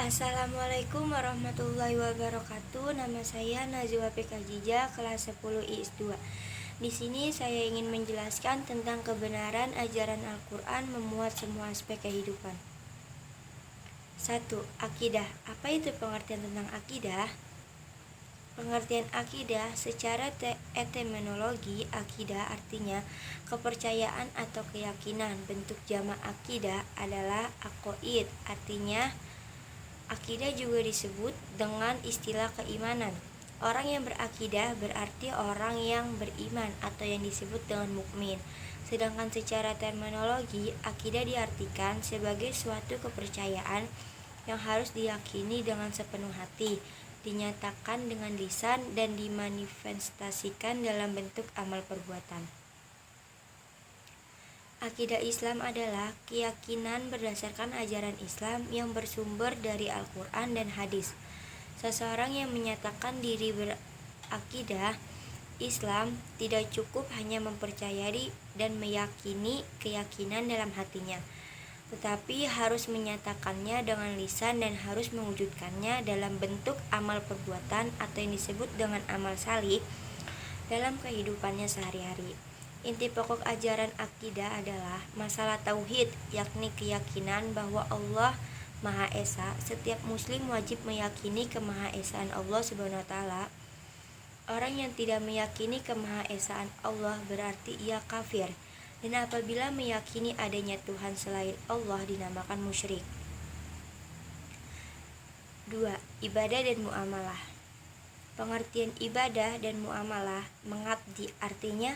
Assalamualaikum warahmatullahi wabarakatuh. Nama saya Najwa Pekajija, kelas 10 IS 2. Di sini saya ingin menjelaskan tentang kebenaran ajaran Al-Quran memuat semua aspek kehidupan. 1. Akidah. Apa itu pengertian tentang akidah? Pengertian akidah secara etimologi, akidah artinya kepercayaan atau keyakinan. Bentuk jamak akidah adalah aqaid, artinya akidah juga disebut dengan istilah keimanan. Orang yang berakidah berarti orang yang beriman atau yang disebut dengan mukmin. Sedangkan secara terminologi, akidah diartikan sebagai suatu kepercayaan yang harus diyakini dengan sepenuh hati, dinyatakan dengan lisan, dan dimanifestasikan dalam bentuk amal perbuatan. Akidah Islam adalah keyakinan berdasarkan ajaran Islam yang bersumber dari Al-Quran dan hadis. Seseorang yang menyatakan diri berakidah Islam tidak cukup hanya mempercayai dan meyakini keyakinan dalam hatinya, tetapi harus menyatakannya dengan lisan dan harus mewujudkannya dalam bentuk amal perbuatan atau yang disebut dengan amal salih dalam kehidupannya sehari-hari. Inti pokok ajaran akidah adalah masalah tauhid, yakni keyakinan bahwa Allah Maha Esa. Setiap muslim wajib meyakini kemahaesaan Allah Subhanahu wa taala. Orang yang tidak meyakini kemahaesaan Allah berarti ia kafir. Dan apabila meyakini adanya Tuhan selain Allah dinamakan musyrik. 2. Ibadah dan muamalah. Pengertian ibadah dan muamalah mengabdi artinya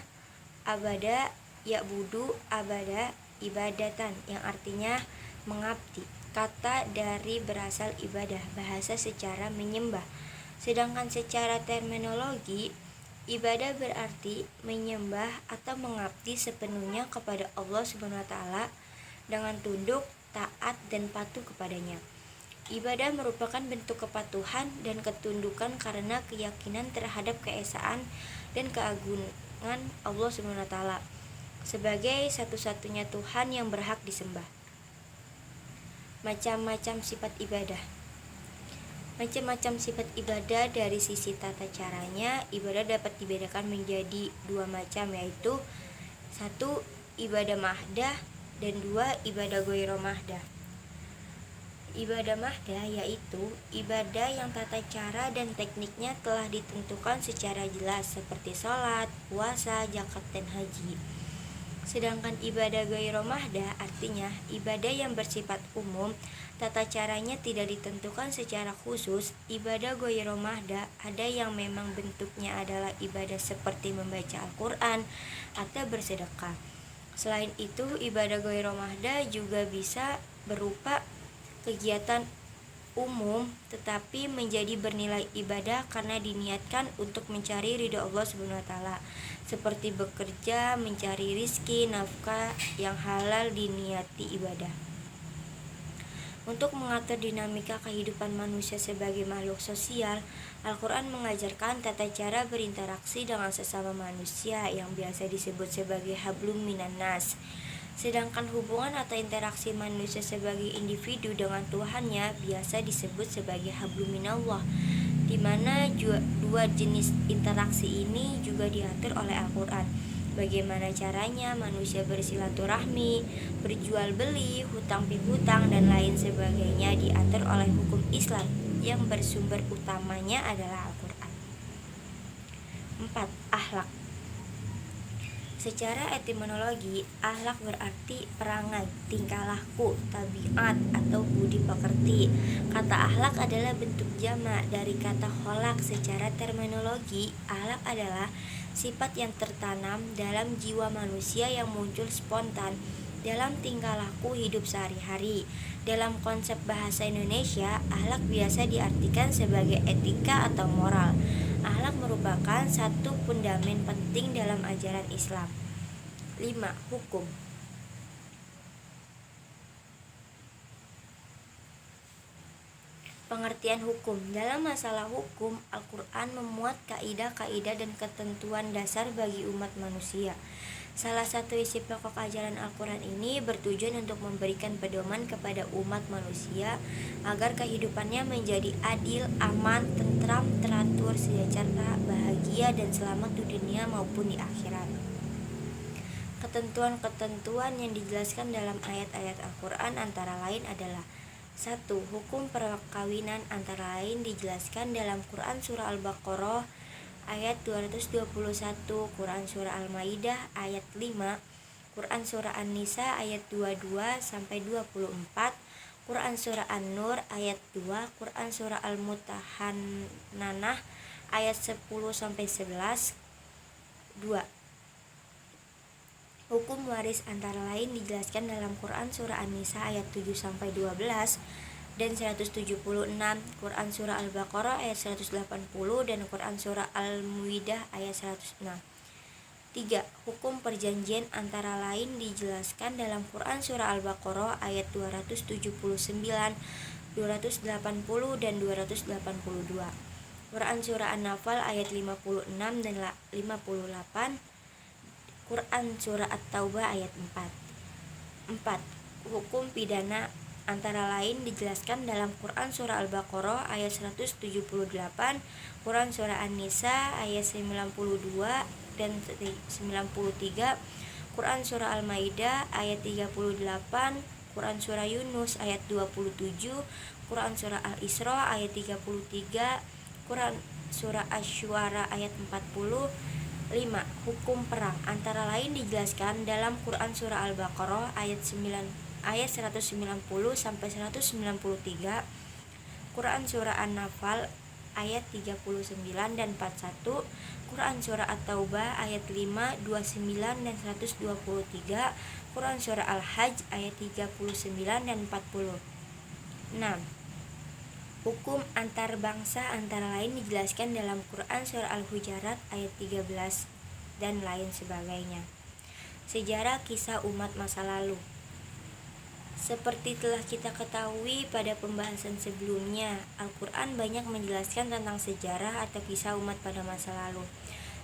abada ya'budu abada ibadatan, yang artinya mengabdi. Kata dari berasal ibadah, bahasa secara menyembah. Sedangkan secara terminologi, ibadah berarti menyembah atau mengabdi sepenuhnya kepada Allah Subhanahu wa taala dengan tunduk, taat, dan patuh kepadanya. Ibadah merupakan bentuk kepatuhan dan ketundukan karena keyakinan terhadap keesaan dan keagungan Allah Subhanahu wa taala sebagai satu-satunya Tuhan yang berhak disembah. Macam-macam sifat ibadah. Macam-macam sifat ibadah dari sisi tata caranya, ibadah dapat dibedakan menjadi dua macam, yaitu 1. Ibadah mahdah dan 2. Ibadah ghairah mahdah. Ibadah mahdah yaitu ibadah yang tata cara dan tekniknya telah ditentukan secara jelas seperti sholat, puasa, zakat, dan haji. Sedangkan ibadah ghairah mahdah artinya ibadah yang bersifat umum, tata caranya tidak ditentukan secara khusus. Ibadah ghairah mahdah ada yang memang bentuknya adalah ibadah seperti membaca Al-Quran atau bersedekah. Selain itu, ibadah ghairah mahdah juga bisa berupa kegiatan umum tetapi menjadi bernilai ibadah karena diniatkan untuk mencari ridha Allah Subhanahu wa taala, seperti bekerja, mencari rizki, nafkah yang halal diniati ibadah. Untuk mengatur dinamika kehidupan manusia sebagai makhluk sosial, Al-Quran mengajarkan tata cara berinteraksi dengan sesama manusia yang biasa disebut sebagai hablum minan nas. Sedangkan hubungan atau interaksi manusia sebagai individu dengan Tuhannya biasa disebut sebagai hablum minallah, di mana dua jenis interaksi ini juga diatur oleh Al-Quran. Bagaimana caranya manusia bersilaturahmi, berjual beli, hutang piutang, dan lain sebagainya diatur oleh hukum Islam yang bersumber utamanya adalah Al-Quran. 4. Akhlak. Secara etimologi, akhlak berarti perangai, tingkah laku, tabiat, atau budi pekerti. Kata akhlak adalah bentuk jamak dari kata kholak. Secara terminologi, akhlak adalah sifat yang tertanam dalam jiwa manusia yang muncul spontan dalam tingkah laku hidup sehari-hari. Dalam konsep bahasa Indonesia, akhlak biasa diartikan sebagai etika atau moral. Akhlak merupakan satu fundament penting dalam ajaran Islam. 5. Hukum. Pengertian hukum. Dalam masalah hukum, Al-Quran memuat kaidah-kaidah dan ketentuan dasar bagi umat manusia. Salah satu isi pokok ajaran Al-Quran ini bertujuan untuk memberikan pedoman kepada umat manusia agar kehidupannya menjadi adil, aman, tentram, teratur, sejahtera, bahagia, dan selamat di dunia maupun di akhirat. Ketentuan-ketentuan yang dijelaskan dalam ayat-ayat Al-Quran antara lain adalah: 1. Hukum perkawinan antara lain dijelaskan dalam Quran Surah Al-Baqarah ayat 221, Quran Surah Al-Maidah ayat 5, Quran Surah An-Nisa ayat 22-24, Quran Surah An-Nur ayat 2, Quran Surah Al-Mutahananah ayat 10-11. 2. Hukum waris antara lain dijelaskan dalam Quran Surah An-Nisa ayat 7-12 dan 176, Quran Surah Al-Baqarah ayat 180, dan Quran Surah Al-Muidah ayat 106. 3. Hukum perjanjian antara lain dijelaskan dalam Quran Surah Al-Baqarah ayat 279, 280, dan 282, Quran Surah An-Nafal ayat 56 dan 58, Quran Surah At-Taubah ayat 4. 4. Hukum pidana antara lain dijelaskan dalam Quran Surah Al-Baqarah ayat 178, Quran Surah An-Nisa ayat 92 dan 93, Quran Surah Al-Maidah ayat 38, Quran Surah Yunus ayat 27, Quran Surah Al-Isra ayat 33, Quran Surah Asy-Syu'ara ayat 40. 5. Hukum perang antara lain dijelaskan dalam Quran Surah Al-Baqarah ayat 190-193, Quran Surah An-Nafal ayat 39 dan 41, Quran Surah At-Taubah ayat 5, 29 dan 123, Quran Surah Al-Hajj ayat 39 dan 40. 6. Hukum antar bangsa antara lain dijelaskan dalam Quran Surah Al-Hujurat ayat 13 dan lain sebagainya. Sejarah kisah umat masa lalu. Seperti telah kita ketahui pada pembahasan sebelumnya, Al-Quran banyak menjelaskan tentang sejarah atau kisah umat pada masa lalu.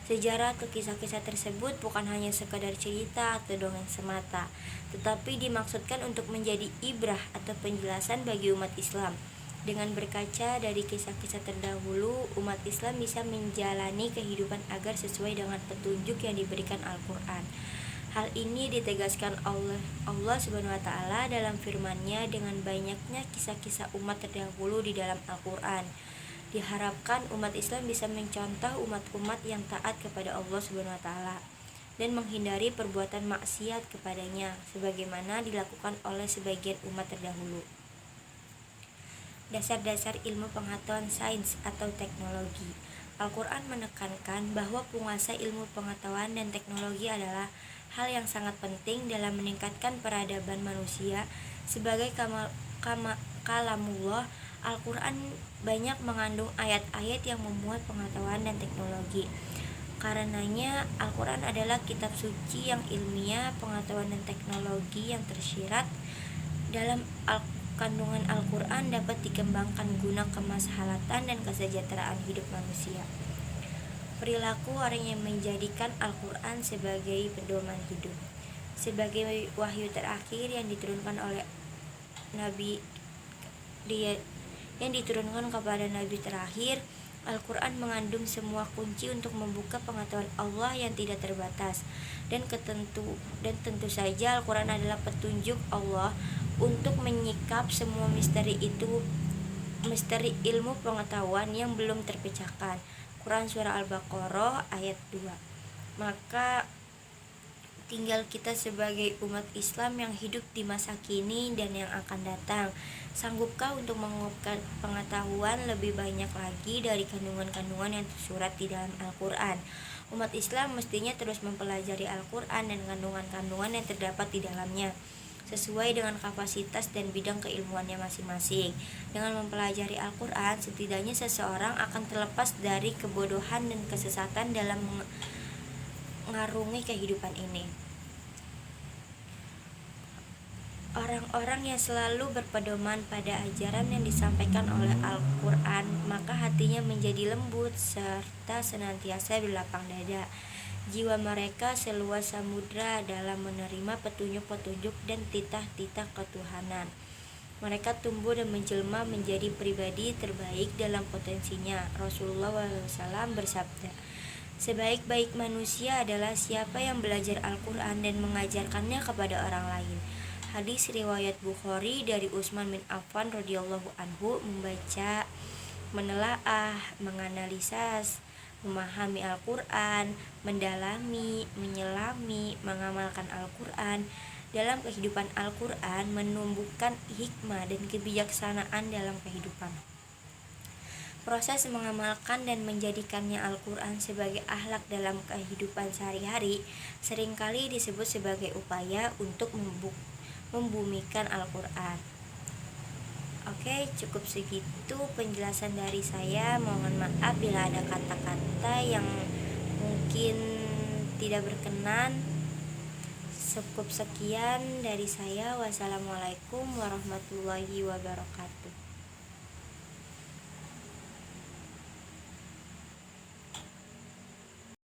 Sejarah atau kisah-kisah tersebut bukan hanya sekadar cerita atau dongeng semata, tetapi dimaksudkan untuk menjadi ibrah atau penjelasan bagi umat Islam. Dengan berkaca dari kisah-kisah terdahulu, umat Islam bisa menjalani kehidupan agar sesuai dengan petunjuk yang diberikan Al-Quran. Hal ini ditegaskan oleh Allah Subhanahu wa Ta'ala dalam firman-Nya dengan banyaknya kisah-kisah umat terdahulu di dalam Al-Quran. Diharapkan umat Islam bisa mencontoh umat-umat yang taat kepada Allah Subhanahu wa Ta'ala dan menghindari perbuatan maksiat kepadanya sebagaimana dilakukan oleh sebagian umat terdahulu. Dasar-dasar ilmu pengetahuan sains atau teknologi. Al-Quran menekankan bahwa penguasai ilmu pengetahuan dan teknologi adalah hal yang sangat penting dalam meningkatkan peradaban manusia. Sebagai kalamullah, Al-Quran banyak mengandung ayat-ayat yang memuat pengetahuan dan teknologi. Karenanya, Al-Quran adalah kitab suci yang ilmiah, pengetahuan dan teknologi yang tersirat dalam kandungan Al-Quran dapat dikembangkan guna kemaslahatan dan kesejahteraan hidup manusia. Perilaku orang yang menjadikan Al-Quran sebagai pedoman hidup. Sebagai wahyu terakhir yang diturunkan oleh Nabi yang diturunkan kepada Nabi terakhir, Al-Quran mengandung semua kunci untuk membuka pengetahuan Allah yang tidak terbatas. Dan tentu saja Al-Quran adalah petunjuk Allah untuk menyikap semua misteri ilmu pengetahuan yang belum terpecahkan. Quran Surah Al-Baqarah ayat 2. Maka tinggal kita sebagai umat Islam yang hidup di masa kini dan yang akan datang. Sanggupkah untuk mengungkapkan pengetahuan lebih banyak lagi dari kandungan-kandungan yang tersurat di dalam Al-Quran? Umat Islam mestinya terus mempelajari Al-Quran dan kandungan-kandungan yang terdapat di dalamnya, sesuai dengan kapasitas dan bidang keilmuannya masing-masing. Dengan mempelajari Al-Quran, setidaknya seseorang akan terlepas dari kebodohan dan kesesatan dalam mengarungi kehidupan ini. Orang-orang yang selalu berpedoman pada ajaran yang disampaikan oleh Al-Quran, maka hatinya menjadi lembut serta senantiasa berlapang dada. jiwa mereka seluas samudra dalam menerima petunjuk-petunjuk dan titah-titah ketuhanan. Mereka tumbuh dan menjelma menjadi pribadi terbaik dalam potensinya. Rasulullah SAW bersabda, sebaik-baik manusia adalah siapa yang belajar Al-Quran dan mengajarkannya kepada orang lain. Hadis riwayat Bukhari dari Utsman bin Affan radhiyallahu anhu. Membaca, menelaah, menganalisa, memahami Al-Quran, mendalami, menyelami, mengamalkan Al-Quran dalam kehidupan Al-Quran menumbuhkan hikmah dan kebijaksanaan dalam kehidupan. Proses mengamalkan dan menjadikannya Al-Quran sebagai akhlak dalam kehidupan sehari-hari seringkali disebut sebagai upaya untuk membumikan Al-Quran. Oke, cukup segitu penjelasan dari saya. Mohon maaf bila ada kata-kata yang mungkin tidak berkenan. Cukup sekian dari saya. Wassalamualaikum warahmatullahi wabarakatuh.